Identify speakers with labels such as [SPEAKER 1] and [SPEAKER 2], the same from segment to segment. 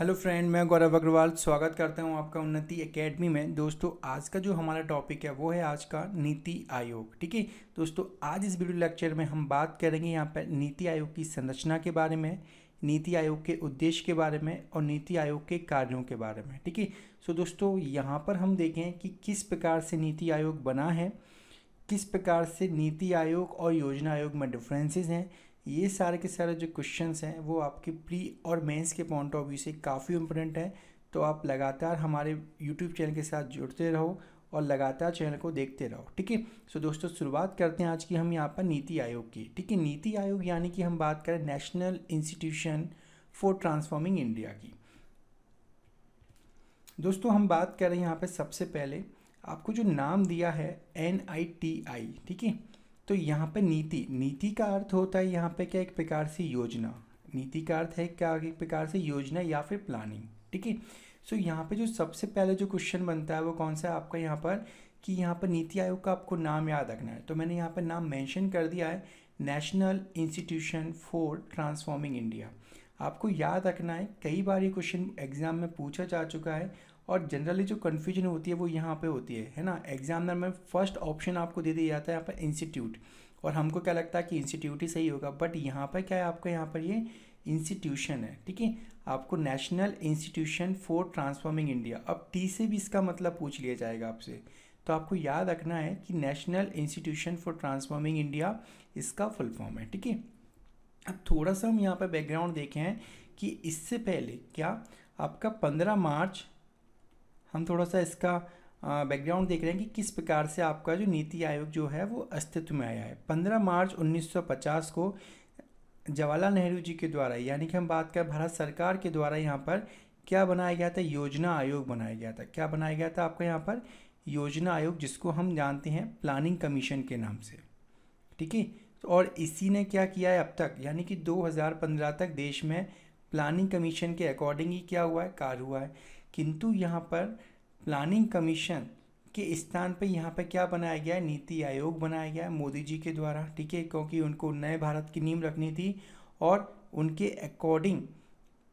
[SPEAKER 1] Hello friend, मैं गौरव अग्रवाल स्वागत करता हूं आपका उन्नति एकेडमी में। दोस्तों, आज का जो हमारा टॉपिक है वो है आज का नीति आयोग। ठीक है दोस्तों, आज इस वीडियो लेक्चर में हम बात करेंगे यहाँ पर नीति आयोग की संरचना के बारे में, नीति आयोग के उद्देश्य के बारे में और नीति आयोग के कार्यों के बारे में। ठीक है, सो दोस्तों यहाँ पर हम देखें कि किस प्रकार से नीति आयोग बना है, किस प्रकार से नीति आयोग और योजना आयोग में डिफरेंसेस हैं। ये सारे के सारे जो क्वेश्चंस हैं वो आपके प्री और मेंस के पॉइंट ऑफ व्यू से काफ़ी इंपॉर्टेंट है। तो आप लगातार हमारे यूट्यूब चैनल के साथ जुड़ते रहो और लगातार चैनल को देखते रहो। ठीक है, सो दोस्तों शुरुआत करते हैं आज की हम यहाँ पर नीति आयोग की। ठीक है, नीति आयोग यानी कि हम बात करें national institution for transforming India की। दोस्तों हम बात करें यहाँ पर सबसे पहले आपको जो नाम दिया है NITI। ठीक है, तो यहाँ पे नीति का अर्थ होता है यहाँ पे क्या, एक प्रकार से योजना। नीति का अर्थ है क्या, एक प्रकार से योजना या फिर प्लानिंग। ठीक है, सो यहाँ पे जो सबसे पहले जो क्वेश्चन बनता है वो कौन सा है आपका यहाँ पर, कि यहाँ पर नीति आयोग का आपको नाम याद रखना है। तो मैंने यहाँ पर नाम मेंशन कर दिया है, national institution for transforming India. आपको याद रखना है, कई बार ये क्वेश्चन एग्जाम में पूछा जा चुका है और जनरली जो कन्फ्यूजन होती है वो यहाँ पे होती है ना। एग्जामिनर में फर्स्ट ऑप्शन आपको दे दिया जाता है यहाँ पर इंस्टीट्यूट, और हमको क्या लगता है कि इंस्टीट्यूट ही सही होगा, बट यहाँ पर क्या है आपका, यहाँ पर ये इंस्टीट्यूशन है। ठीक है, आपको national institution for transforming India, अब टी से भी इसका मतलब पूछ लिया जाएगा आपसे, तो आपको याद रखना है कि national institution for transforming India इसका फुल फॉर्म है। ठीक है, अब थोड़ा सा हम यहाँ पर बैकग्राउंड देखें हैं कि इससे पहले क्या आपका 15 मार्च, हम थोड़ा सा इसका बैकग्राउंड देख रहे हैं कि किस प्रकार से आपका जो नीति आयोग जो है वो अस्तित्व में आया है। 15 मार्च 1950 को जवाहरलाल नेहरू जी के द्वारा, यानी कि हम बात करें भारत सरकार के द्वारा, यहाँ पर क्या बनाया गया था, योजना आयोग बनाया गया था। क्या बनाया गया था आपका यहाँ पर, योजना आयोग, जिसको हम जानते हैं प्लानिंग कमीशन के नाम से। ठीक है, और इसी ने क्या किया है अब तक, यानी कि 2015 तक देश में प्लानिंग कमीशन के अकॉर्डिंग ही क्या हुआ है, कार्य हुआ है। किंतु यहाँ पर प्लानिंग कमीशन के स्थान पे यहाँ पे क्या बनाया गया है, नीति आयोग बनाया गया है मोदी जी के द्वारा। ठीक है, क्योंकि उनको नए भारत की नींव रखनी थी और उनके अकॉर्डिंग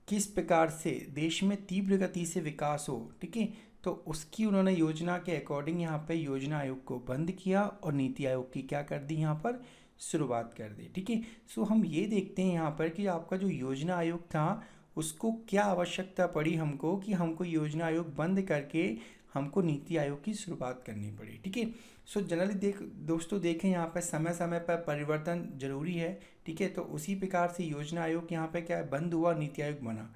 [SPEAKER 1] किस प्रकार से देश में तीव्र गति से विकास हो। ठीक है, तो उसकी उन्होंने योजना के अकॉर्डिंग यहाँ पे योजना आयोग को बंद किया और नीति आयोग की क्या कर दी, यहाँ पर शुरुआत कर दी। ठीक है, सो हम ये देखते हैं यहाँ पर कि आपका जो योजना आयोग था उसको क्या आवश्यकता पड़ी हमको, कि हमको योजना आयोग बंद करके हमको नीति आयोग की शुरुआत करनी पड़ी। ठीक है, सो जनरली दोस्तों देखें यहाँ पर समय समय पर परिवर्तन जरूरी है। ठीक है, तो उसी प्रकार से योजना आयोग यहाँ पे क्या बंद हुआ, नीति आयोग बना।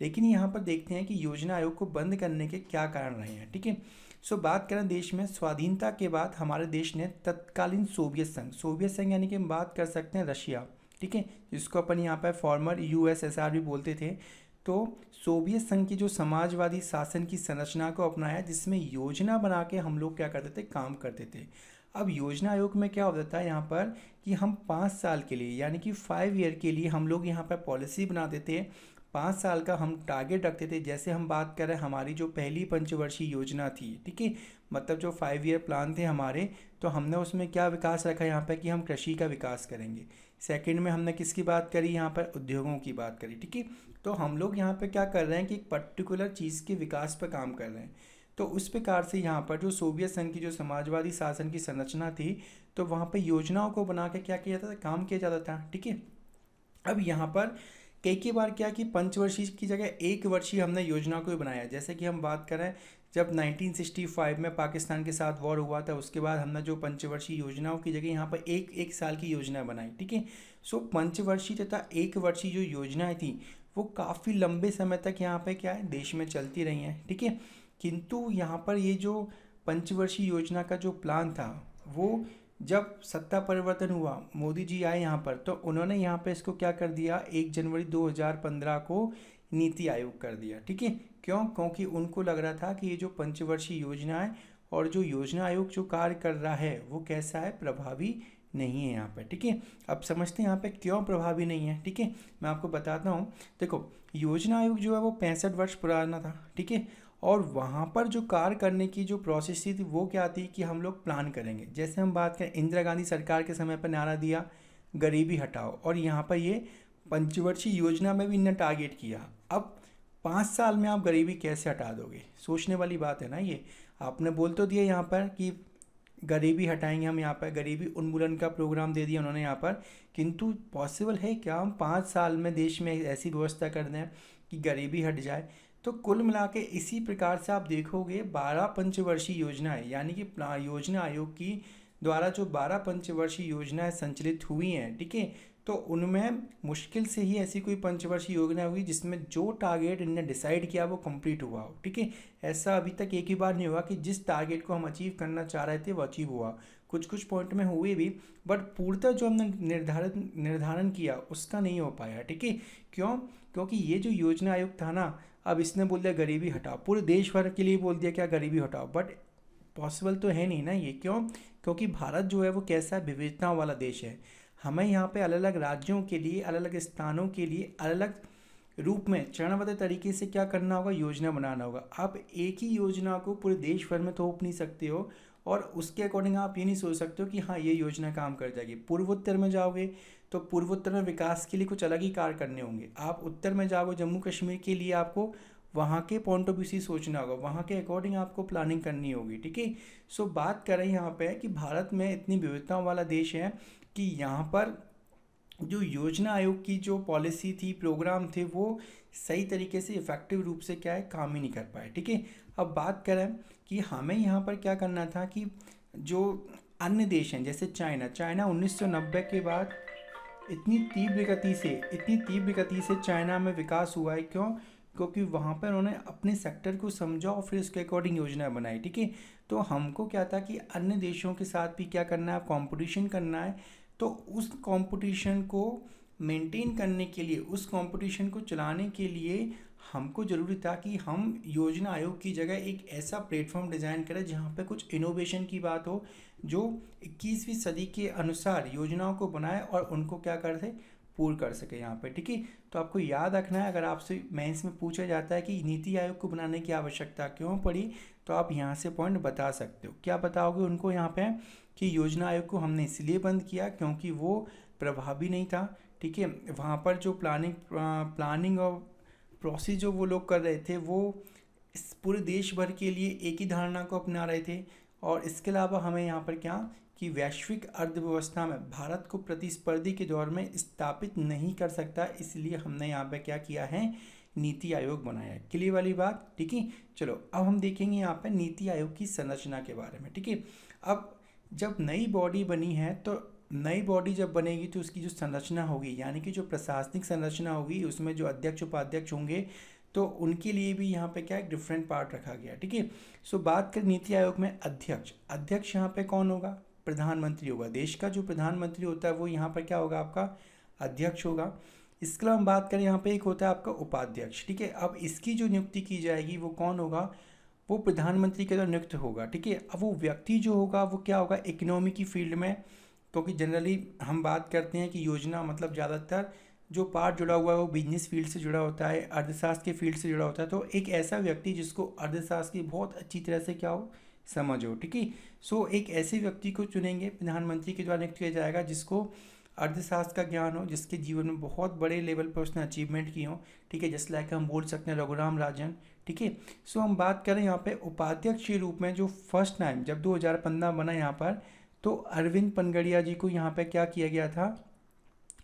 [SPEAKER 1] लेकिन यहाँ पर देखते हैं कि योजना आयोग को बंद करने के क्या कारण रहे हैं। ठीक है, सो बात करें देश में स्वाधीनता के बाद हमारे देश ने तत्कालीन सोवियत संघ यानी कि हम बात कर सकते हैं रशिया, ठीक है, जिसको अपन यहाँ पर फॉर्मर USSR भी बोलते थे। तो सोवियत संघ की जो समाजवादी शासन की संरचना को अपनाया, जिसमें योजना बना के हम लोग क्या करते थे, काम करते थे। अब योजना आयोग में क्या होता था यहाँ पर, कि हम 5 साल के लिए यानी कि 5 ईयर के लिए हम लोग यहाँ पर पॉलिसी बनाते थे। 5 साल का हम टारगेट रखते थे। जैसे हम बात करें हमारी जो पहली पंचवर्षीय योजना थी, ठीक है, मतलब जो 5 ईयर प्लान थे हमारे, तो हमने उसमें क्या विकास रखा यहाँ पर, कि हम कृषि का विकास करेंगे। सेकंड में हमने किसकी बात करी, यहाँ पर उद्योगों की बात करी। ठीक है, तो हम लोग यहाँ पे क्या कर रहे हैं कि एक पर्टिकुलर चीज़ के विकास पर काम कर रहे हैं। तो उस प्रकार से यहाँ पर जो सोवियत संघ की जो समाजवादी शासन की संरचना थी, तो वहाँ पे योजनाओं को बना के क्या किया जाता था, काम किया जाता था। ठीक है, अब यहाँ पर कई बार क्या कि पंचवर्षीय की जगह 1 वर्षीय हमने योजना को ही बनाया। जैसे कि हम बात करें जब 1965 में पाकिस्तान के साथ वॉर हुआ था, उसके बाद हमने जो पंचवर्षीय योजनाओं की जगह यहाँ पर एक साल की योजना बनाई। ठीक है, सो पंचवर्षीय तथा 1 वर्षीय जो योजनाएं थी वो काफ़ी लंबे समय तक यहाँ पे क्या है, देश में चलती रही हैं। ठीक है, किंतु यहाँ पर ये जो पंचवर्षीय योजना का जो प्लान था, वो जब सत्ता परिवर्तन हुआ, मोदी जी आए यहाँ पर, तो उन्होंने यहाँ पे इसको क्या कर दिया, 1 जनवरी 2015 को नीति आयोग कर दिया। ठीक है, क्यों, क्योंकि उनको लग रहा था कि ये जो पंचवर्षीय योजना है और जो योजना आयोग जो कार्य कर रहा है वो कैसा है, प्रभावी नहीं है यहाँ पे। ठीक है, अब समझते हैं यहाँ पे क्यों प्रभावी नहीं है। ठीक है, मैं आपको बताता हूँ। देखो, योजना आयोग जो है वो 65 वर्ष पुराना था। ठीक है, और वहाँ पर जो कार्य करने की जो प्रोसेस थी वो क्या थी, कि हम लोग प्लान करेंगे। जैसे हम बात करें इंदिरा गांधी सरकार के समय पर नारा दिया गरीबी हटाओ, और यहाँ पर ये पंचवर्षीय योजना में भी इन्हें टारगेट किया। अब 5 साल में आप गरीबी कैसे हटा दोगे? सोचने वाली बात है ना ये। आपने बोल तो दिया यहाँ पर कि गरीबी हटाएंगे हम, यहाँ पर गरीबी उन्मूलन का प्रोग्राम दे दिया उन्होंने यहाँ पर, किंतु पॉसिबल है क्या हम 5 साल में देश में ऐसी व्यवस्था कर दें कि गरीबी हट जाए? तो कुल मिला के इसी प्रकार से आप देखोगे 12 पंचवर्षीय योजनाएं, यानी कि योजना आयोग की द्वारा जो 12 पंचवर्षीय योजनाएं संचालित हुई हैं, ठीक है, तो उनमें मुश्किल से ही ऐसी कोई पंचवर्षीय योजना हुई जिसमें जो टारगेट इनने डिसाइड किया वो कंप्लीट हुआ हो, ठीक है। ऐसा अभी तक एक ही बार नहीं हुआ कि जिस टारगेट को हम अचीव करना चाह रहे थे वो अचीव हुआ। कुछ कुछ पॉइंट में हुए भी, बट पूर्णतः जो हमने निर्धारण किया उसका नहीं हो पाया, ठीक है। क्यों? क्योंकि ये जो योजना आयोग था ना, अब इसने बोल दिया गरीबी हटाओ, पूरे देश भर के लिए बोल दिया क्या गरीबी हटाओ, बट पॉसिबल तो है नहीं ना ये। क्यों? क्योंकि भारत जो है वो कैसा विविधताओं वाला देश है। हमें यहाँ पे अलग अलग राज्यों के लिए, अलग अलग स्थानों के लिए अलग अलग रूप में चरणबद्ध तरीके से क्या करना होगा, योजना बनाना होगा। आप एक ही योजना को पूरे देश भर में थोप नहीं सकते हो, और उसके अकॉर्डिंग आप ये नहीं सोच सकते हो कि हाँ ये योजना काम कर जाएगी। पूर्वोत्तर में जाओगे तो पूर्वोत्तर में विकास के लिए कुछ अलग ही कार्य करने होंगे। आप उत्तर में जाओगे जम्मू कश्मीर के लिए, आपको वहाँ के पॉइंट ऑफ व्यू से सोचना होगा, वहाँ के अकॉर्डिंग आपको प्लानिंग करनी होगी, ठीक है। सो बात करें यहाँ पे कि भारत में इतनी विविधताओं वाला देश है कि यहाँ पर जो योजना आयोग की जो पॉलिसी थी, प्रोग्राम थे, वो सही तरीके से इफेक्टिव रूप से क्या है काम ही नहीं कर पाए, ठीक है। अब बात करें कि हमें यहाँ पर क्या करना था कि जो अन्य देश हैं जैसे चाइना 1990 के बाद इतनी तीव्र गति से चाइना में विकास हुआ है। क्यों? क्योंकि वहाँ पर उन्होंने अपने सेक्टर को समझा और फिर उसके अकॉर्डिंग योजना बनाई, ठीक है। तो हमको क्या था कि अन्य देशों के साथ भी क्या करना है, कंपटीशन करना है। तो उस कंपटीशन को मेंटेन करने के लिए, उस कंपटीशन को चलाने के लिए हमको ज़रूरी था कि हम योजना आयोग की जगह एक ऐसा प्लेटफॉर्म डिज़ाइन करें जहाँ पे कुछ इनोवेशन की बात हो, जो 21वीं सदी के अनुसार योजनाओं को बनाए और उनको क्या कर सके, पूर्ण कर सके यहाँ पे, ठीक है। तो आपको याद रखना है, अगर आपसे मेंस में पूछा जाता है कि नीति आयोग को बनाने की आवश्यकता क्यों पड़ी, तो आप यहाँ से पॉइंट बता सकते हो। क्या बताओगे उनको यहाँ पे कि योजना आयोग को हमने इसलिए बंद किया क्योंकि वो प्रभावी नहीं था, ठीक है। वहाँ पर जो प्लानिंग और प्रोसेस जो वो लोग कर रहे थे वो इस पूरे देश भर के लिए एक ही धारणा को अपना रहे थे। और इसके अलावा हमें यहाँ पर क्या कि वैश्विक अर्थव्यवस्था में भारत को प्रतिस्पर्धी के दौर में स्थापित नहीं कर सकता, इसलिए हमने यहाँ पे क्या किया है, नीति आयोग बनाया है। क्लियर वाली बात, ठीक है। चलो अब हम देखेंगे यहाँ पे नीति आयोग की संरचना के बारे में, ठीक है। अब जब नई बॉडी बनी है, तो नई बॉडी जब बनेगी तो उसकी जो संरचना होगी, यानी कि जो प्रशासनिक संरचना होगी, उसमें जो अध्यक्ष उपाध्यक्ष होंगे, तो उनके लिए भी यहाँ पे क्या एक डिफरेंट पार्ट रखा गया, ठीक है। सो बात करें नीति आयोग में अध्यक्ष यहाँ पे कौन होगा, प्रधानमंत्री होगा। देश का जो प्रधानमंत्री होता है वो यहाँ पर क्या होगा, आपका अध्यक्ष होगा। इसके अलावा हम बात करें यहाँ पे एक होता है आपका उपाध्यक्ष, ठीक है। अब इसकी जो नियुक्ति की जाएगी वो कौन होगा, वो प्रधानमंत्री के द्वारा नियुक्त होगा, ठीक है। अब वो व्यक्ति जो होगा वो क्या होगा, इकोनॉमी की फील्ड में, क्योंकि जनरली हम बात करते हैं कि योजना मतलब ज़्यादातर जो पार्ट जुड़ा हुआ है वो बिजनेस फील्ड से जुड़ा होता है, अर्थशास्त्र के फील्ड से जुड़ा होता है। तो एक ऐसा व्यक्ति जिसको अर्थशास्त्र की बहुत अच्छी तरह से क्या हो, समझ हो, ठीक है। सो एक ऐसे व्यक्ति को चुनेंगे, प्रधानमंत्री के द्वारा नियुक्त किया जाएगा जिसको अर्थशास्त्र का ज्ञान हो, जिसके जीवन में बहुत बड़े लेवल पर उसने अचीवमेंट की हो, ठीक है। जैसे लाइक हम बोल सकते हैं रघुराम राजन, ठीक है। सो हम बात करें यहाँ पे उपाध्यक्ष के रूप में, जो फर्स्ट टाइम जब 2015 बना यहाँ पर, तो अरविंद पनगड़िया जी को यहाँ पे क्या किया गया था,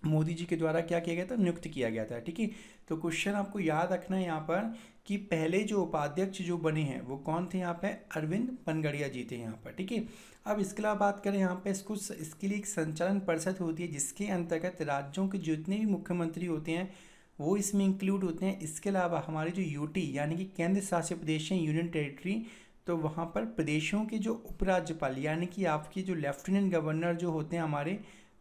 [SPEAKER 1] मोदी जी के द्वारा क्या किया गया था, नियुक्त किया गया था, ठीक है। तो क्वेश्चन आपको याद रखना है यहाँ पर कि पहले जो उपाध्यक्ष जो बने हैं वो कौन थे, यहाँ पे अरविंद पनगड़िया जी थे यहाँ पर, ठीक है। अब इसके अलावा बात करें यहाँ पे इसके लिए एक संचालन परिषद होती है, जिसके अंतर्गत राज्यों के जितने भी मुख्यमंत्री होते हैं वो इसमें इंक्लूड होते हैं। इसके अलावा हमारे जो यूटी यानी कि केंद्र शासित प्रदेश हैं, यूनियन टेरिटरी, तो वहाँ पर प्रदेशों के जो उपराज्यपाल यानी कि आपके जो लेफ्टिनेंट गवर्नर जो होते हैं हमारे,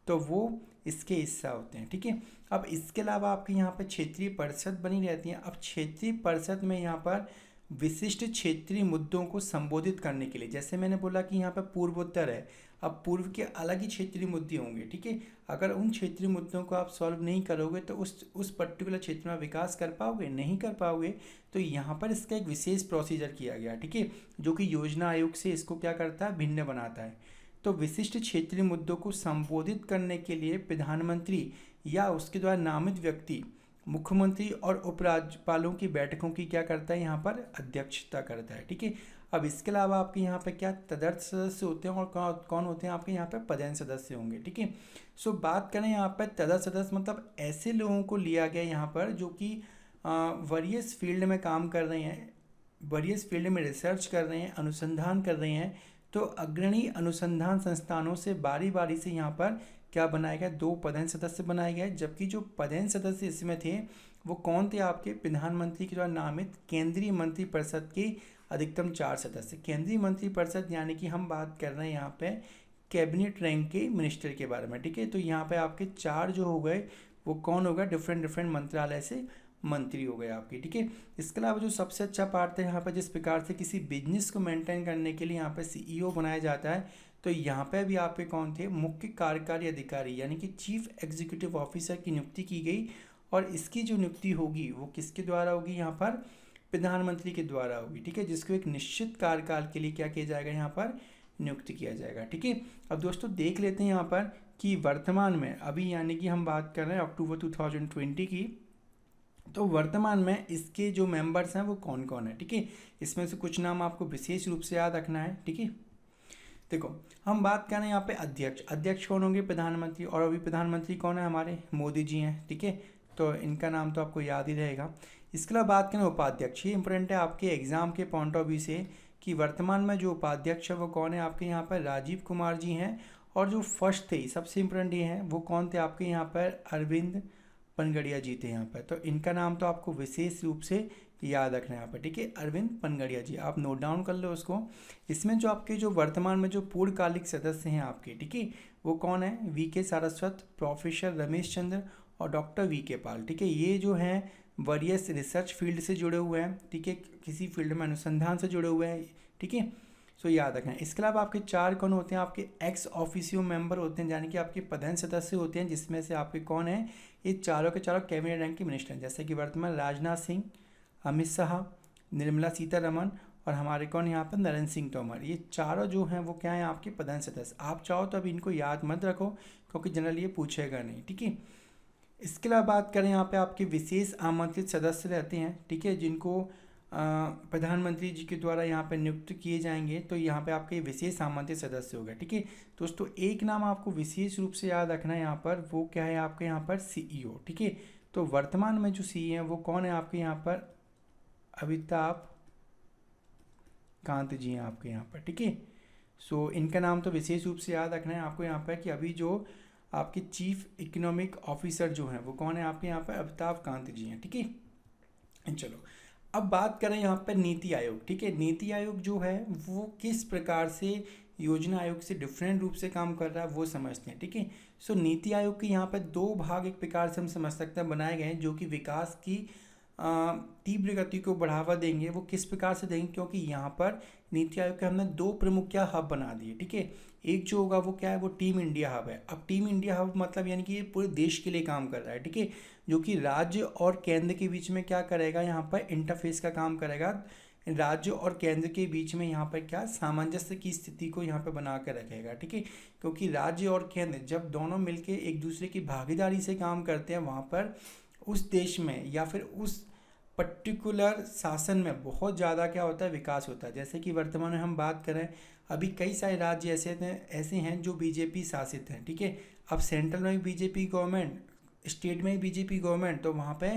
[SPEAKER 1] तो वो इसके हिस्सा होते हैं, ठीक है। अब इसके अलावा आपके यहाँ पर क्षेत्रीय परिषद बनी रहती है। अब क्षेत्रीय परिषद में यहाँ पर विशिष्ट क्षेत्रीय मुद्दों को संबोधित करने के लिए, जैसे मैंने बोला कि यहाँ पर पूर्वोत्तर है, अब पूर्व के अलग ही क्षेत्रीय मुद्दे होंगे, ठीक है। अगर उन क्षेत्रीय मुद्दों को आप सॉल्व नहीं करोगे तो उस पर्टिकुलर क्षेत्र में विकास कर पाओगे, नहीं कर पाओगे। तो यहाँ पर इसका एक विशेष प्रोसीजर किया गया, ठीक है, जो कि योजना आयोग से इसको क्या करता है, भिन्न बनाता है। तो विशिष्ट क्षेत्रीय मुद्दों को संबोधित करने के लिए प्रधानमंत्री या उसके द्वारा नामित व्यक्ति मुख्यमंत्री और उपराज्यपालों की बैठकों की क्या करता है यहाँ पर अध्यक्षता करता है। ठीक है। अब इसके अलावा आपके यहाँ पे क्या तदर्थ सदस्य होते हैं और कौन कौन होते हैं आपके यहाँ पे पदेन सदस्य होंगे। ठीक है। सो बात करें यहाँ पर तदर्थ सदस्य मतलब ऐसे लोगों को लिया गया यहाँ पर जो कि वरीयस फील्ड में काम कर रहे हैं, वरीयस फील्ड में रिसर्च कर रहे हैं, अनुसंधान कर रहे हैं। तो अग्रणी अनुसंधान संस्थानों से बारी बारी से यहाँ पर क्या बनाया गया, 2 पदेन सदस्य बनाए गए। जबकि जो पदेन सदस्य इसमें थे वो कौन थे आपके प्रधानमंत्री के द्वारा नामित केंद्रीय मंत्रिपरिषद के अधिकतम 4 सदस्य। केंद्रीय मंत्रिपरिषद यानी कि हम बात कर रहे हैं यहाँ पे कैबिनेट रैंक के मिनिस्टर के बारे में। ठीक है। तो यहाँ पे आपके 4 जो हो गए वो कौन होगा, डिफरेंट डिफरेंट मंत्रालय से मंत्री हो गए आपके। ठीक है। इसके अलावा जो सबसे अच्छा पार्ट है यहाँ पर, जिस प्रकार से किसी बिजनेस को मेंटेन करने के लिए यहाँ पे CEO बनाया जाता है, तो यहाँ पे भी आपके कौन थे, मुख्य कार्यकारी अधिकारी यानी कि चीफ एग्जीक्यूटिव ऑफिसर की नियुक्ति की गई। और इसकी जो नियुक्ति होगी वो किसके द्वारा होगी, यहाँ पर प्रधानमंत्री के द्वारा होगी। ठीक है। जिसको एक निश्चित कार्यकाल के लिए क्या किया जाएगा, यहाँ पर नियुक्त किया जाएगा। ठीक है। अब दोस्तों देख लेते हैं यहाँ पर कि वर्तमान में अभी यानी कि हम बात कर रहे हैं अक्टूबर 2020 की, तो वर्तमान में इसके जो मेंबर्स हैं वो कौन कौन है। ठीक है। इसमें से कुछ नाम आपको विशेष रूप से याद रखना है। ठीक है। देखो हम बात करें यहाँ पे अध्यक्ष, अध्यक्ष कौन होंगे, प्रधानमंत्री। और अभी प्रधानमंत्री कौन है, हमारे मोदी जी हैं। ठीक है। तो इनका नाम तो आपको याद ही रहेगा। इसके अलावा बात करें उपाध्यक्ष, ये इंपॉर्टेंट है आपके एग्जाम के पॉइंट ऑफ व्यू से कि वर्तमान में जो उपाध्यक्ष है वो कौन है आपके यहाँ पर, राजीव कुमार जी हैं। और जो फर्स्ट थे, सबसे इंपॉर्टेंट ये हैं, वो कौन थे आपके यहाँ पर, अरविंद पनगड़िया जी थे यहाँ पर। तो इनका नाम तो आपको विशेष रूप से याद रखना है यहाँ पर। ठीक है। अरविंद पनगड़िया जी, आप नोट डाउन कर लो उसको। इसमें जो आपके जो वर्तमान में जो पूर्णकालिक सदस्य हैं आपके, ठीक है, वो कौन है, VK सारस्वत, प्रोफेसर रमेश चंद्र और डॉक्टर VK पाल। ठीक है। ये जो हैं वरीयस रिसर्च फील्ड से जुड़े हुए हैं। ठीक है। किसी फील्ड में अनुसंधान से जुड़े हुए हैं। ठीक है। सो याद रखना है। इसके अलावा आपके 4 कौन होते हैं, आपके एक्स ऑफिसियो मेंबर होते हैं, यानी कि आपके पदेन सदस्य होते हैं, जिसमें से आपके कौन है, ये चारों के चारों कैबिनेट रैंक के मिनिस्टर हैं। जैसे कि वर्तमान राजनाथ सिंह, अमित शाह, निर्मला सीतारमन और हमारे कौन यहाँ पर नरेंद्र सिंह तोमर। ये चारों जो हैं वो क्या हैं, आपके पदेन सदस्य। आप चाहो तो अभी इनको याद मत रखो क्योंकि जनरली ये पूछेगा नहीं। ठीक है। इसके अलावा बात करें यहाँ पे आपके विशेष आमंत्रित सदस्य रहते हैं। ठीक है। जिनको प्रधानमंत्री जी के द्वारा यहाँ पे नियुक्त किए जाएंगे, तो यहाँ पे आपके विशेष आमंत्रित सदस्य हो गए। ठीक है। दोस्तों एक नाम आपको विशेष रूप से याद रखना है यहाँ पर, वो क्या है आपके यहाँ पर, CEO। ठीक है। तो वर्तमान में जो CEO हैं वो कौन है आपके यहाँ पर, अमिताभ कांत जी हैं आपके यहाँ पर। ठीक है। सो इनका नाम तो विशेष रूप से याद रखना है आपको यहाँ पर कि अभी जो आपके चीफ इकोनॉमिक ऑफिसर जो हैं वो कौन है आपके यहाँ पर, अमिताभ कांत जी हैं। ठीक है। चलो अब बात करें यहाँ पर नीति आयोग। ठीक है। नीति आयोग जो है वो किस प्रकार से योजना आयोग से डिफरेंट रूप से काम कर रहा है वो समझते हैं। ठीक है। सो नीति आयोग के यहाँ पर 2 भाग एक प्रकार से हम समझ सकते हैं बनाए गए हैं, जो कि विकास की तीव्र गति को बढ़ावा देंगे। वो किस प्रकार से देंगे, क्योंकि यहाँ पर नीति आयोग के हमने 2 प्रमुख क्या हब बना दिए। ठीक है। एक जो होगा वो क्या है, वो टीम इंडिया हब है। अब टीम इंडिया हब मतलब यानी कि ये पूरे देश के लिए काम कर रहा है। ठीक है। जो कि राज्य और केंद्र के बीच में क्या करेगा, यहाँ पर इंटरफेस का काम करेगा। राज्य और केंद्र के बीच में यहाँ पर क्या सामंजस्य की स्थिति को यहाँ पर बना कर रखेगा। ठीक है। क्योंकि राज्य और केंद्र जब दोनों मिलके एक दूसरे की भागीदारी से काम करते हैं, वहाँ पर उस देश में या फिर उस पर्टिकुलर शासन में बहुत ज़्यादा क्या होता है, विकास होता है। जैसे कि वर्तमान में हम बात करें, अभी कई सारे राज्य ऐसे हैं जो BJP शासित हैं। ठीक है। अब सेंट्रल में भी BJP गवर्नमेंट, स्टेट में भी BJP गवर्नमेंट, तो वहाँ पे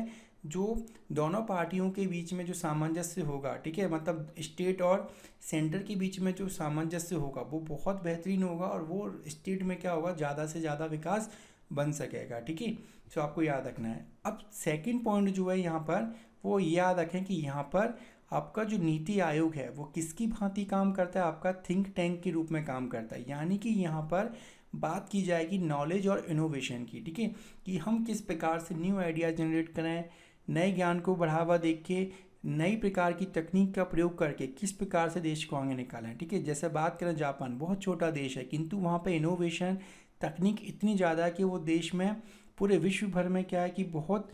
[SPEAKER 1] जो दोनों पार्टियों के बीच में जो सामंजस्य होगा, ठीक है, मतलब स्टेट और सेंटर के बीच में जो सामंजस्य होगा वो बहुत बेहतरीन होगा और वो स्टेट में क्या होगा, ज़्यादा से ज़्यादा विकास बन सकेगा। ठीक है। तो आपको याद रखना है। अब सेकंड पॉइंट जो है यहाँ पर वो याद रखें कि यहाँ पर आपका जो नीति आयोग है वो किसकी भांति काम करता है, आपका थिंक टैंक के रूप में काम करता है। यानी कि यहाँ पर बात की जाएगी नॉलेज और इनोवेशन की। ठीक है। कि हम किस प्रकार से न्यू आइडिया जनरेट करें, नए ज्ञान को बढ़ावा दे के नई प्रकार की तकनीक का प्रयोग करके किस प्रकार से देश को आगे निकालें। ठीक है। जैसे बात करें, जापान बहुत छोटा देश है किंतु वहाँ पे इनोवेशन तकनीक इतनी ज़्यादा है कि वो देश में पूरे विश्व भर में क्या है कि बहुत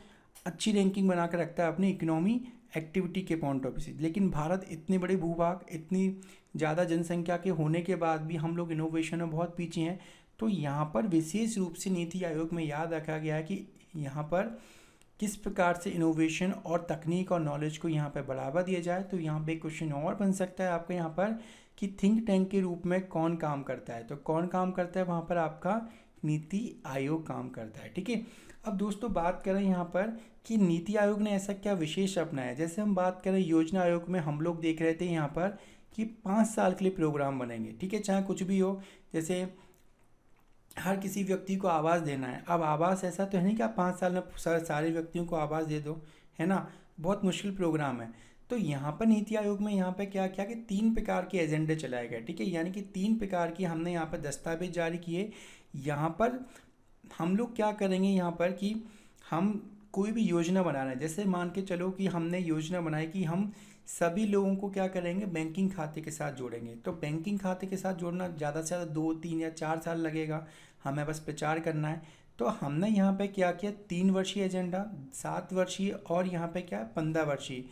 [SPEAKER 1] अच्छी रैंकिंग बना कर रखता है अपनी इकोनॉमी एक्टिविटी के पॉइंट ऑफ व्यू से। लेकिन भारत इतने बड़े भूभाग, इतनी ज़्यादा जनसंख्या के होने के बाद भी हम लोग इनोवेशन में बहुत पीछे हैं। तो यहाँ पर विशेष रूप से नीति आयोग में याद रखा गया है कि यहाँ पर किस प्रकार से इनोवेशन और तकनीक और नॉलेज को यहाँ पर बढ़ावा दिया जाए। तो यहाँ पे क्वेश्चन और बन सकता है आपका यहाँ पर कि थिंक टैंक के रूप में कौन काम करता है। तो कौन काम करता है वहाँ पर आपका नीति आयोग काम करता है। ठीक है, अब दोस्तों बात करें यहाँ पर कि नीति आयोग ने ऐसा क्या विशेष अपनाया। जैसे हम बात करें योजना आयोग में हम लोग देख रहे थे यहाँ पर कि 5 साल के लिए प्रोग्राम बनेंगे। ठीक है, चाहे कुछ भी हो, जैसे हर किसी व्यक्ति को आवास देना है। अब आवास ऐसा तो है नहीं कि आप 5 साल में सारे व्यक्तियों को आवास दे दो, है ना, बहुत मुश्किल प्रोग्राम है। तो यहाँ पर नीति आयोग में यहाँ पे क्या किया कि 3 प्रकार के एजेंडे चलाए गए। ठीक है, यानी कि 3 प्रकार की हमने यहाँ पर दस्तावेज जारी किए। यहाँ पर हम लोग क्या करेंगे यहाँ पर कि हम कोई भी योजना बना रहे हैं, जैसे मान के चलो कि हमने योजना बनाई कि हम सभी लोगों को क्या करेंगे, बैंकिंग खाते के साथ जोड़ेंगे। तो बैंकिंग खाते के साथ जोड़ना ज़्यादा से ज़्यादा 2, 3 या 4 साल लगेगा, हमें बस प्रचार करना है। तो हमने यहाँ पे क्या किया, 3 वर्षीय एजेंडा, 7 वर्षीय और यहाँ पे क्या 15 वर्षीय।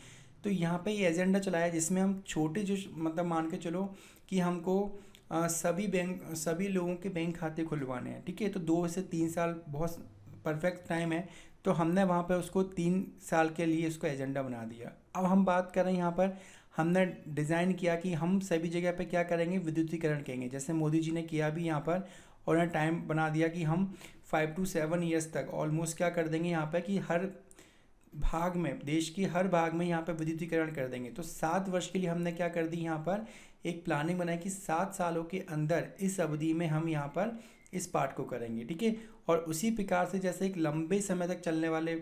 [SPEAKER 1] तो यहाँ पे ये एजेंडा चलाया जिसमें हम छोटे जो मतलब मान के चलो कि हमको सभी लोगों के बैंक खाते खुलवाने हैं। ठीक है, तो 2 से 3 साल बहुत परफेक्ट टाइम है। तो हमने वहाँ पे उसको 3 साल के लिए उसको एजेंडा बना दिया। अब हम बात करें यहाँ पर हमने डिज़ाइन किया कि हम सभी जगह पे क्या करेंगे, विद्युतीकरण करेंगे, जैसे मोदी जी ने किया भी यहाँ पर। और उन्होंने टाइम बना दिया कि हम 5 to 7 ईयर्स तक ऑलमोस्ट क्या कर देंगे यहाँ पर कि हर भाग में, देश की हर भाग में यहाँ पर विद्युतीकरण कर देंगे। तो 7 वर्ष के लिए हमने क्या कर दी, यहाँ पर एक प्लानिंग बनाई कि 7 सालों के अंदर इस अवधि में हम यहाँ पर इस पार्ट को करेंगे। ठीक है, और उसी प्रकार से जैसे एक लंबे समय तक चलने वाले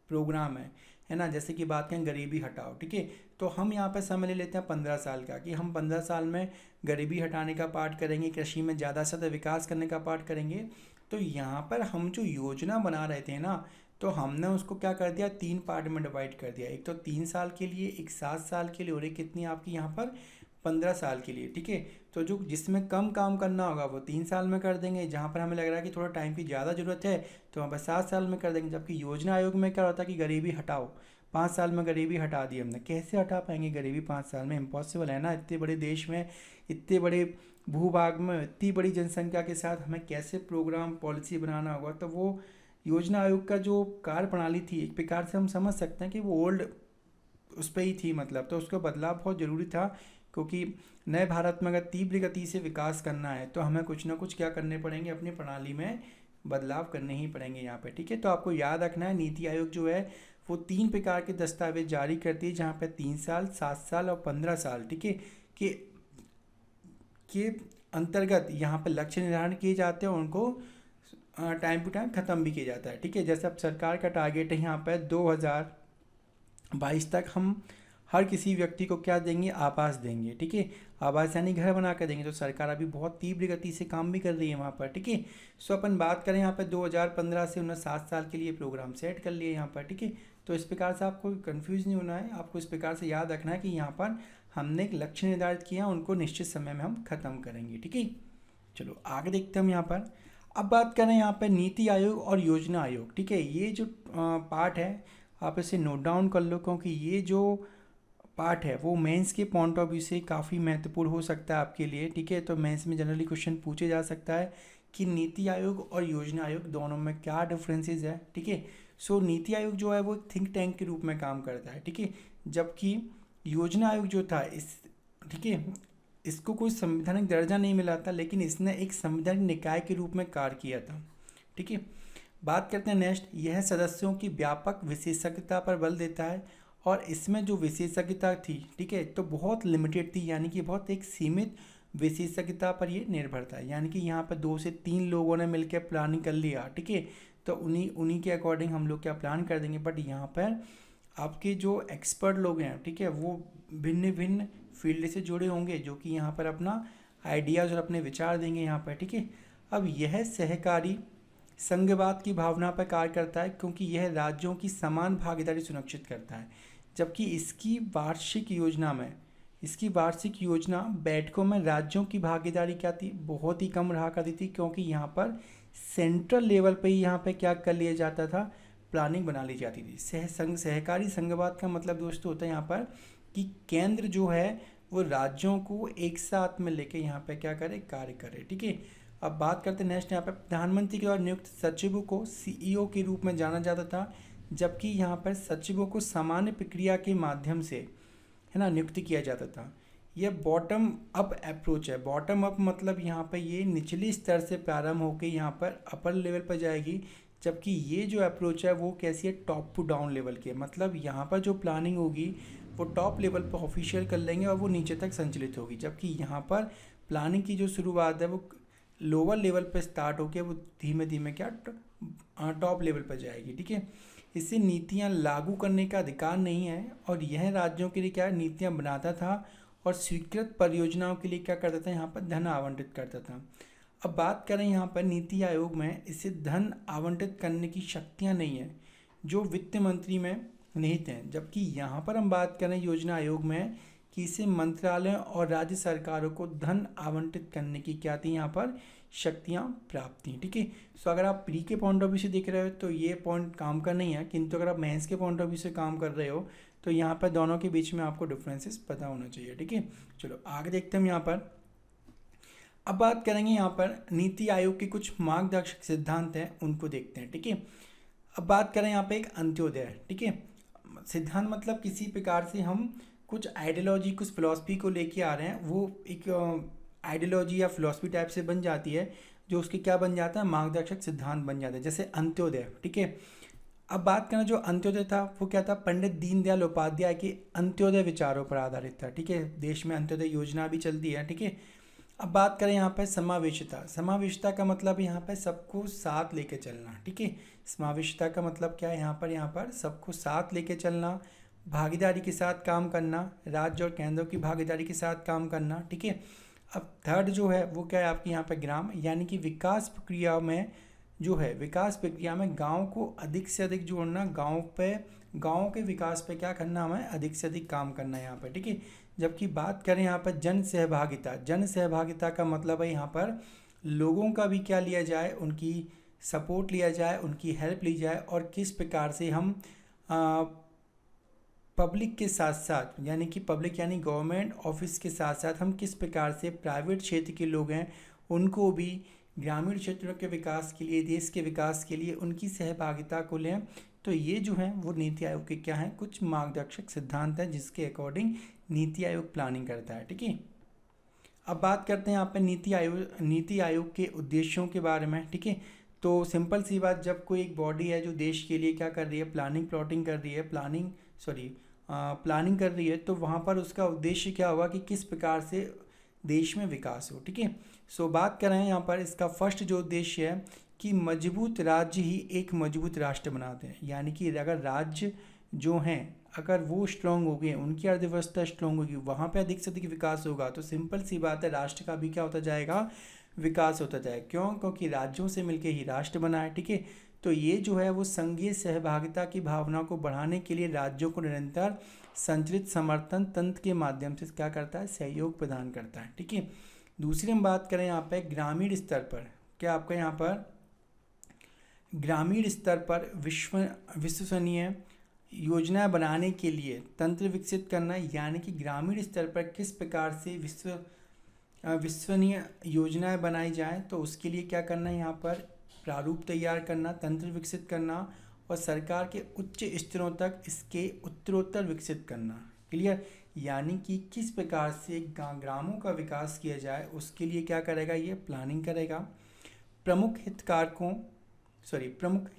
[SPEAKER 1] प्रोग्राम है ना, जैसे कि बात करें गरीबी हटाओ। ठीक है, तो हम यहाँ पर समय ले लेते हैं 15 साल का कि हम 15 साल में गरीबी हटाने का पार्ट करेंगे, कृषि में ज़्यादा से ज़्यादा विकास करने का पार्ट करेंगे। तो यहाँ पर हम जो योजना बना रहे थे ना, तो हमने उसको क्या कर दिया, 3 पार्ट में डिवाइड कर दिया। एक तो 3 साल के लिए, एक 7 साल के लिए और एक कितनी आपकी यहाँ पर 15 साल के लिए। ठीक है, तो जो जिसमें कम काम करना होगा वो 3 साल में कर देंगे, जहाँ पर हमें लग रहा है कि थोड़ा टाइम की ज़्यादा ज़रूरत है तो वहाँ पर 7 साल में कर देंगे। जबकि योजना आयोग में क्या होता है कि गरीबी हटाओ, 5 साल में गरीबी हटा दी हमने। कैसे हटा पाएंगे गरीबी 5 साल में, इम्पॉसिबल है ना। इतने बड़े देश में, इतने बड़े भूभाग में, इतनी बड़ी जनसंख्या के साथ हमें कैसे प्रोग्राम पॉलिसी बनाना होगा। तो वो योजना आयोग का जो कार्य प्रणाली थी, एक प्रकार से हम समझ सकते हैं कि वो ओल्ड उस पर ही थी, मतलब। तो उसका बदलाव बहुत ज़रूरी था, क्योंकि नए भारत में अगर तीव्र गति से विकास करना है तो हमें कुछ ना कुछ क्या करने पड़ेंगे, अपनी प्रणाली में बदलाव करने ही पड़ेंगे यहाँ पे। ठीक है, तो आपको याद रखना है नीति आयोग जो है वो 3 प्रकार के दस्तावेज जारी करती है, जहाँ पे 3 साल, 7 साल और 15 साल, ठीक है, के अंतर्गत यहाँ पे लक्ष्य निर्धारण किए जाते हैं और उनको टाइम टू टाइम ख़त्म भी किया जाता है। ठीक है, जैसे अब सरकार का टारगेट है यहाँ पर 2022 तक हम हर किसी व्यक्ति को क्या देंगे, आवास देंगे। ठीक है, आवास यानी घर बना कर देंगे। तो सरकार अभी बहुत तीव्र गति से काम भी कर रही है वहाँ पर। ठीक है, सो अपन बात करें यहाँ पर 2015 से उन्होंने 7 साल के लिए प्रोग्राम सेट कर लिए यहाँ पर। ठीक है, तो इस प्रकार से आपको कंफ्यूज नहीं होना है, आपको इस प्रकार से याद रखना है कि यहाँ पर हमने एक लक्ष्य निर्धारित किया, उनको निश्चित समय में हम खत्म करेंगे। ठीक है, चलो आगे देखते हैं हम यहाँ पर। अब बात करें यहाँ पर नीति आयोग और योजना आयोग। ठीक है, ये जो पार्ट है आप इसे नोट डाउन कर लो, क्योंकि ये जो पार्ट है वो मेंस के पॉइंट ऑफ व्यू से काफ़ी महत्वपूर्ण हो सकता है आपके लिए। ठीक है, तो मेंस में जनरली क्वेश्चन पूछे जा सकता है कि नीति आयोग और योजना आयोग दोनों में क्या डिफरेंसेस है। ठीक है, सो नीति आयोग जो है वो एक थिंक टैंक के रूप में काम करता है। ठीक है, जबकि योजना आयोग जो था ठीक है, इसको कोई संवैधानिक दर्जा नहीं मिला था, लेकिन इसने एक संवैधानिक निकाय के रूप में कार्य किया था। ठीक है, बात करते हैं नेक्स्ट, यह सदस्यों की व्यापक विशेषज्ञता पर बल देता है और इसमें जो विशेषज्ञता थी, ठीक है, तो बहुत लिमिटेड थी, यानी कि बहुत एक सीमित विशेषज्ञता पर ये निर्भर था। यानी कि यहाँ पर 2 से 3 लोगों ने मिलकर प्लानिंग कर लिया। ठीक है, तो उन्हीं के अकॉर्डिंग हम लोग क्या प्लान कर देंगे। बट यहाँ पर आपके जो एक्सपर्ट लोग हैं, ठीक है, वो भिन्न भिन्न फील्ड से जुड़े होंगे, जो कि यहाँ पर अपना आइडियाज़ और अपने विचार देंगे यहाँ पर। ठीक है, अब यह सहकारी संघवाद की भावना पर कार्य करता है, क्योंकि यह राज्यों की समान भागीदारी सुनिश्चित करता है। जबकि इसकी वार्षिक योजना बैठकों में राज्यों की भागीदारी क्या थी, बहुत ही कम रहा करती थी, क्योंकि यहाँ पर सेंट्रल लेवल पे ही यहाँ पे क्या कर लिया जाता था, प्लानिंग बना ली जाती थी। सहकारी संघवाद का मतलब दोस्तों होता है यहाँ पर कि केंद्र जो है वो राज्यों को एक साथ में लेके यहाँ पे क्या करे, कार्य करे। ठीक है, अब बात करते हैं नेक्स्ट, यहाँ पे प्रधानमंत्री के द्वारा नियुक्त सचिव को CEO के रूप में जाना जाता था, जबकि यहाँ पर सचिवों को सामान्य प्रक्रिया के माध्यम से, है ना, नियुक्त किया जाता था। यह बॉटम अप अप्रोच है। बॉटम अप मतलब यहाँ पर ये निचले स्तर से प्रारंभ होकर यहाँ पर अपर लेवल पर जाएगी, जबकि ये जो अप्रोच है वो कैसी है, टॉप टू डाउन लेवल की है। मतलब यहाँ पर जो प्लानिंग होगी वो टॉप लेवल पर ऑफिशियल कर लेंगे और वो नीचे तक संचालित होगी, जबकि यहाँ पर प्लानिंग की जो शुरुआत है वो लोअर लेवल पर स्टार्ट होकर वो धीमे धीमे क्या टॉप लेवल पर जाएगी। ठीक है, इससे नीतियाँ लागू करने का अधिकार नहीं है और यह राज्यों के लिए क्या नीतियाँ बनाता था और स्वीकृत परियोजनाओं के लिए क्या करता था, यहाँ पर धन आवंटित करता था। अब बात करें यहाँ पर नीति आयोग में, इसे धन आवंटित करने की शक्तियाँ नहीं है जो वित्त मंत्री में निहित हैं, जबकि यहाँ पर हम बात करें योजना आयोग में कि इसे मंत्रालयों और राज्य सरकारों को धन आवंटित करने की क्या थी, यहाँ पर शक्तियाँ प्राप्त थी। ठीक है, सो अगर आप प्री के पॉइंट ऑफ व्यू से देख रहे हो तो ये पॉइंट काम का नहीं है, किंतु अगर आप मेंस के पॉइंट ऑफ व्यू से काम कर रहे हो तो यहाँ पर दोनों के बीच में आपको डिफरेंसेस पता होना चाहिए। ठीक है, चलो आगे देखते हैं हम यहाँ पर। अब बात करेंगे यहाँ पर नीति आयोग के कुछ मार्गदर्शक सिद्धांत हैं, उनको देखते हैं। ठीक है, अब बात करें यहाँ पे एक अंत्योदय। ठीक है, सिद्धांत मतलब किसी प्रकार से हम कुछ आइडियोलॉजी, कुछ फिलॉसफी को लेके आ रहे हैं, वो एक आइडियोलॉजी या फिलॉसफी टाइप से बन जाती है, जो उसके क्या बन जाता है, मार्गदर्शक सिद्धांत बन जाता है, जैसे अंत्योदय। ठीक है, अब बात करें जो अंत्योदय था वो क्या था, पंडित दीनदयाल उपाध्याय के अंत्योदय विचारों पर आधारित था। ठीक है, देश में अंत्योदय योजना भी चलती है। ठीक है, अब बात करें यहाँ पर समावेशिता। समावेशिता का मतलब यहाँ पर सबको साथ लेके चलना। ठीक है, समावेशिता का मतलब क्या है, यहाँ पर सबको साथ लेके चलना, भागीदारी के साथ काम करना, राज्य और केंद्र की भागीदारी के साथ काम करना। ठीक है, अब थर्ड जो है वो क्या है आपकी यहाँ पे ग्राम, यानी कि विकास प्रक्रिया में जो है, विकास प्रक्रिया में गांव को अधिक से अधिक जोड़ना, गांव के विकास पे क्या करना, हमें अधिक से अधिक काम करना है यहाँ पर। ठीक है, जबकि बात करें यहाँ पर जन सहभागिता, जन सहभागिता का मतलब है यहाँ पर लोगों का भी क्या लिया जाए, उनकी सपोर्ट लिया जाए, उनकी हेल्प ली जाए, और किस प्रकार से हम पब्लिक के साथ साथ, यानी कि पब्लिक यानी गवर्नमेंट ऑफिस के साथ साथ हम किस प्रकार से प्राइवेट क्षेत्र के लोग हैं उनको भी ग्रामीण क्षेत्रों के विकास के लिए, देश के विकास के लिए उनकी सहभागिता को लें। तो ये जो है वो नीति आयोग के क्या हैं, कुछ मार्गदर्शक सिद्धांत हैं जिसके अकॉर्डिंग नीति आयोग प्लानिंग करता है। ठीक है, अब बात करते हैं यहाँ पे नीति आयोग के उद्देश्यों के बारे में। ठीक है, तो सिंपल सी बात, जब कोई एक बॉडी है जो देश के लिए क्या कर रही है, प्लानिंग कर रही है, तो वहाँ पर उसका उद्देश्य क्या होगा कि किस प्रकार से देश में विकास हो। ठीक है, सो बात कर रहे हैं यहाँ पर इसका फर्स्ट जो उद्देश्य है कि मजबूत राज्य ही एक मजबूत राष्ट्र बनाते हैं, यानी कि अगर राज्य जो हैं अगर वो स्ट्रांग हो गए, उनकी अर्थव्यवस्था स्ट्रांग होगी, वहाँ पे अधिक से अधिक विकास होगा, तो सिंपल सी बात है राष्ट्र का भी क्या होता जाएगा, विकास होता जाएगा। क्यों, क्योंकि राज्यों से मिलकर ही राष्ट्र बना है। ठीक है, तो ये जो है वो संघीय सहभागिता की भावना को बढ़ाने के लिए राज्यों को निरंतर संचालित समर्थन तंत्र के माध्यम से क्या करता है, सहयोग प्रदान करता है। ठीक है, दूसरी हम बात करें यहाँ पे ग्रामीण स्तर पर, क्या आपका यहाँ पर ग्रामीण स्तर पर विश्वसनीय योजना बनाने के लिए तंत्र विकसित करना, यानी कि ग्रामीण स्तर पर किस प्रकार से विश्वसनीय योजनाएं बनाई जाए, तो उसके लिए क्या करना है, यहाँ पर प्रारूप तैयार करना, तंत्र विकसित करना और सरकार के उच्च स्तरों तक इसके उत्तरोत्तर विकसित करना। क्लियर, यानी कि किस प्रकार से ग्रामों का विकास किया जाए उसके लिए क्या करेगा, ये प्लानिंग करेगा। प्रमुख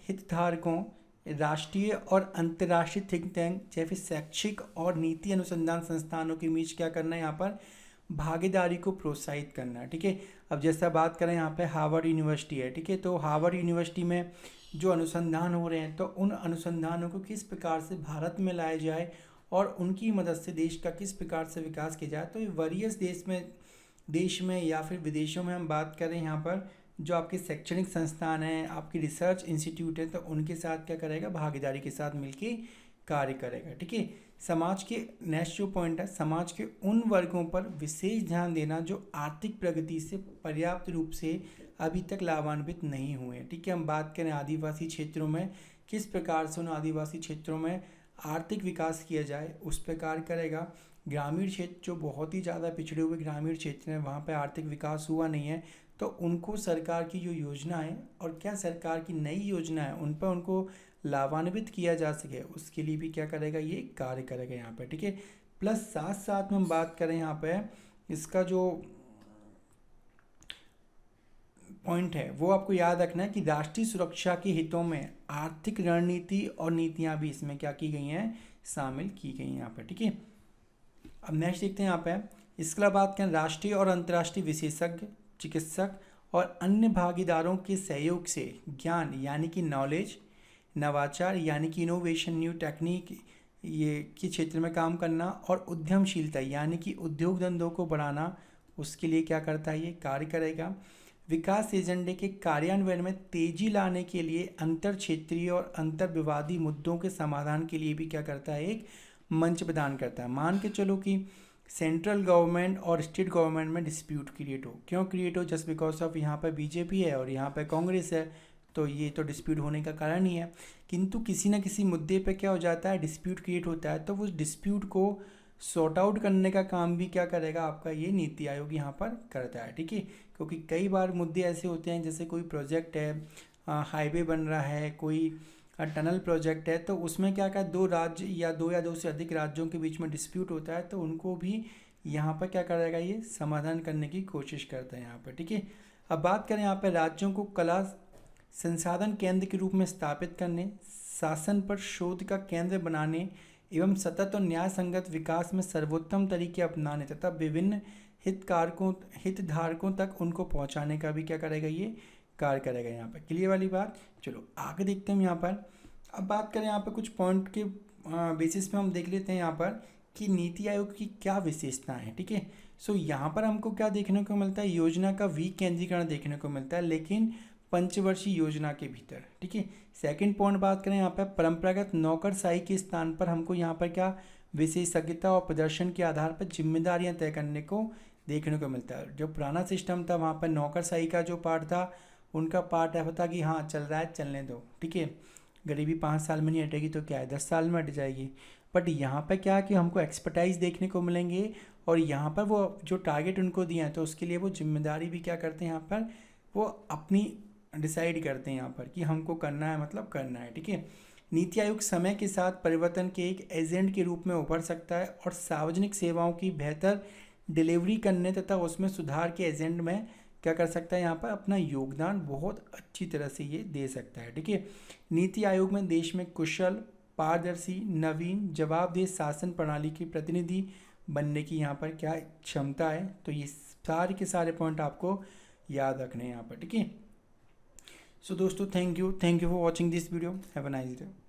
[SPEAKER 1] हितधारकों, राष्ट्रीय और अंतर्राष्ट्रीय थिंक टैंक जैसे शैक्षिक और नीति अनुसंधान संस्थानों के बीच क्या करना है, यहाँ पर भागीदारी को प्रोत्साहित करना है। ठीक है, अब जैसा बात करें यहाँ पे हार्वर्ड यूनिवर्सिटी है। ठीक है, तो हार्वर्ड यूनिवर्सिटी में जो अनुसंधान हो रहे हैं तो उन अनुसंधानों को किस प्रकार से भारत में लाया जाए और उनकी मदद से देश का किस प्रकार से विकास किया जाए। तो ये वरीयस देश में या फिर विदेशों में हम बात करें यहाँ पर जो आपके शैक्षणिक संस्थान हैं, आपकी रिसर्च इंस्टीट्यूट है, तो उनके साथ क्या करेगा, भागीदारी के साथ मिलकर कार्य करेगा। ठीक है, समाज के नेक्स्ट जो पॉइंट है, समाज के उन वर्गों पर विशेष ध्यान देना जो आर्थिक प्रगति से पर्याप्त रूप से अभी तक लाभान्वित नहीं हुए। ठीक है, हम बात करें आदिवासी क्षेत्रों में, किस प्रकार से उन आदिवासी क्षेत्रों में आर्थिक विकास किया जाए उस पर कार्य करेगा। ग्रामीण क्षेत्र जो बहुत ही ज़्यादा पिछड़े हुए ग्रामीण क्षेत्र हैं, वहाँ पर आर्थिक विकास हुआ नहीं है, तो उनको सरकार की जो योजना है और क्या सरकार की नई योजना है उन पर उनको लाभान्वित किया जा सके उसके लिए भी क्या करेगा, ये कार्य करेगा यहाँ पे, ठीक है। प्लस साथ साथ में हम बात करें यहाँ पे इसका जो पॉइंट है वो आपको याद रखना है कि राष्ट्रीय सुरक्षा के हितों में आर्थिक रणनीति और नीतियां भी इसमें क्या की गई हैं, शामिल की गई हैं यहाँ पे, ठीक है। अब नेक्स्ट देखते हैं यहाँ पे, इसके अलावा बात करें राष्ट्रीय और अंतर्राष्ट्रीय विशेषज्ञ, चिकित्सक और अन्य भागीदारों के सहयोग से ज्ञान यानी कि नॉलेज, नवाचार यानी कि इनोवेशन, न्यू टेक्निक ये के क्षेत्र में काम करना और उद्यमशीलता यानी कि उद्योग धंधों को बढ़ाना, उसके लिए क्या करता है, ये कार्य करेगा। विकास एजेंडे के कार्यान्वयन में तेजी लाने के लिए अंतर क्षेत्रीय और अंतर विवादी मुद्दों के समाधान के लिए भी क्या करता है, एक मंच प्रदान करता है। मान के चलो कि सेंट्रल गवर्नमेंट और स्टेट गवर्नमेंट में डिस्प्यूट क्रिएट हो, क्यों क्रिएट हो, जस्ट बिकॉज ऑफ यहाँ पर बीजेपी है और यहाँ पर कांग्रेस है, तो ये तो डिस्प्यूट होने का कारण ही है। किंतु किसी न किसी मुद्दे पे क्या हो जाता है, डिस्प्यूट क्रिएट होता है, तो उस डिस्प्यूट को सॉर्ट आउट करने का काम भी क्या करेगा आपका ये नीति आयोग यहाँ पर करता है, ठीक है। क्योंकि कई बार मुद्दे ऐसे होते हैं जैसे कोई प्रोजेक्ट है, हाईवे बन रहा है, कोई टनल प्रोजेक्ट है, तो उसमें क्या क्या दो राज्य या दो से अधिक राज्यों के बीच में डिस्प्यूट होता है, तो उनको भी यहाँ पर क्या करेगा, ये समाधान करने की कोशिश करता है यहाँ पर, ठीक है। अब बात करें यहाँ पर राज्यों को कला संसाधन केंद्र के रूप में स्थापित करने, शासन पर शोध का केंद्र बनाने एवं सतत और न्याय संगत विकास में सर्वोत्तम तरीके अपनाने तथा विभिन्न हितधारकों तक उनको पहुंचाने का भी क्या करेगा, ये कार्य करेगा यहाँ पर। क्लियर वाली बात। चलो आगे देखते हैं यहाँ पर। अब बात करें यहाँ पर कुछ पॉइंट के बेसिस पे हम देख लेते हैं यहाँ पर कि नीति आयोग की क्या विशेषताएं हैं, ठीक है। सो यहाँ पर हमको क्या देखने को मिलता है, योजना का विकेंद्रीकरण देखने को मिलता है, लेकिन पंचवर्षीय योजना के भीतर, ठीक है। सेकंड पॉइंट बात करें यहाँ पर परंपरागत नौकरशाही के स्थान पर हमको यहाँ पर क्या विशेषज्ञता और प्रदर्शन के आधार पर जिम्मेदारियां तय करने को देखने को मिलता है। जो पुराना सिस्टम था वहाँ पर नौकरशाही का जो पार्ट था, उनका पार्ट है होता कि हाँ चल रहा है चलने दो, ठीक है, गरीबी 5 साल में नहीं हटेगी तो क्या है 10 साल में हट जाएगी। बट यहाँ पर क्या है कि हमको एक्सपर्टाइज देखने को मिलेंगे और यहाँ पर वो जो टारगेट उनको दिया है तो उसके लिए वो जिम्मेदारी भी क्या करते हैं, यहाँ पर वो अपनी डिसाइड करते हैं यहाँ पर कि हमको करना है, मतलब करना है, ठीक है। नीति आयोग समय के साथ परिवर्तन के एक एजेंट के रूप में उभर सकता है और सार्वजनिक सेवाओं की बेहतर डिलीवरी करने तथा उसमें सुधार के एजेंट में क्या कर सकता है, यहाँ पर अपना योगदान बहुत अच्छी तरह से ये दे सकता है, ठीक है। नीति आयोग में देश में कुशल, पारदर्शी, नवीन, जवाबदेह शासन प्रणाली की प्रतिनिधि बनने की यहाँ पर क्या क्षमता है, तो ये सारे के सारे पॉइंट आपको याद रखने हैं यहाँ पर, ठीक है। सो दोस्तों thank you for watching this video, have a nice day.